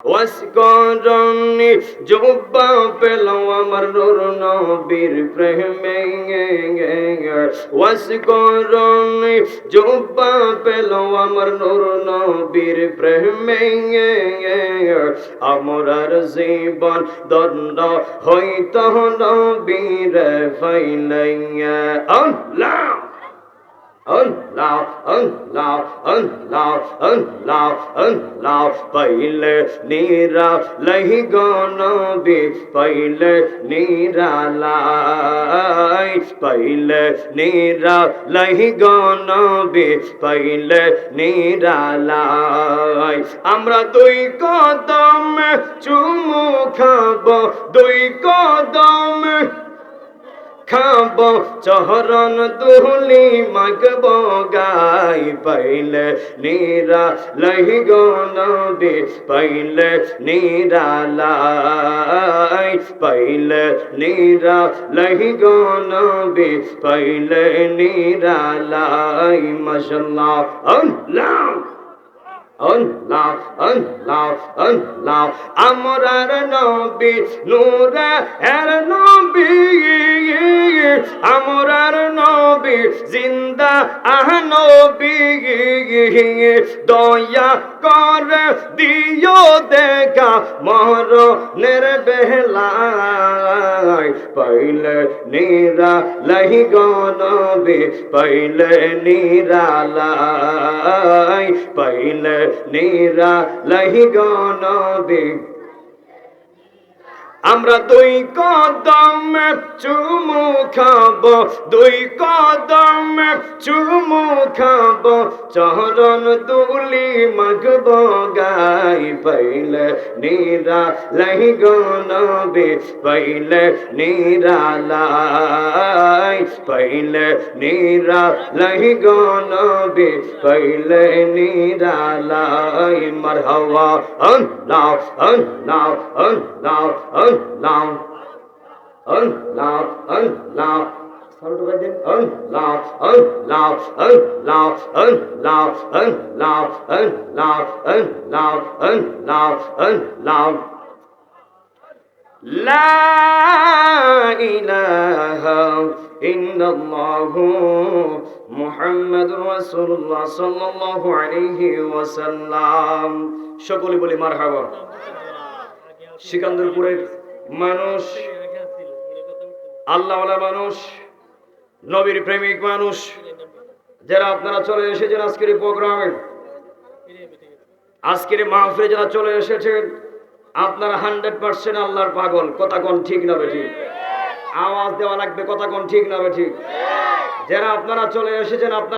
ওয়াসকরণী জুব্বা পেলাম আমার নূর নবীর প্রেমে ওয়াসকরণী জুব্বা পেলাম আমার নূর নবীর প্রেমে আমরার জীবন দণ্ড হইত নবীর ফাইলাইয়া আল্লাহ Allah, Allah, Allah, Allah, Allah, paile nira lahi gonabi, paile nira lai, paile nira lahi gonabi, paile nira lai. Amra dui kodam chumu khabo, dui kodam খাব চহরণ দুলি মাগব গাই পাইলে নীরা লহি গনবি পাইলে নীরা লাই পাইলে নীরা লহি গনবি পাইলে নীরা লাই মাশাআল্লাহ আল্লাহ Allah, Allah, Allah, আমরার নবী নূরে এর নবী আমরার নবী জিন্দা নবী দয়া করে দিও দেখা মরণের বেলায় পাইলে নীরা লাহি গনবী পাইলে নীরা লাই পাইলে নীরা লাহি গনবী আমরা দুই কদম চুমু খাব দুই কদম চুমু খাব চরণ দুলি মাগব গাই পাইলে নীরা লাহি গনবি পাইলে নীরা লাই পাইলে নীরা লাহি গনবি পাইলে নীরা লাই মারহাবা আল্লাহ আল্লাহ আল্লাহ Allah, Allah, Allah. Allah, Allah, Allah, Allah, Allah, Allah, Allah, Allah. La ilaha illallah Muhammadur Rasulullah sallallahu alayhi wa sallam. সকলে বলি মারহাবা। সিকান্দরপুরের মানুষ আল্লাহওয়ালা মানুষ নবীর প্রেমিক মানুষ যারা আপনারা চলে এসেছেন আজকের প্রোগ্রামে আজকের মাহফিলে যারা চলে এসেছেন আপনারা 100% আল্লাহর পাগল কথা কোন ঠিক না বেঠিক আওয়াজ দেওয়া লাগবে কথা কোন ঠিক না বেঠিক যারা আপনারা চলে এসেছেন আপনারা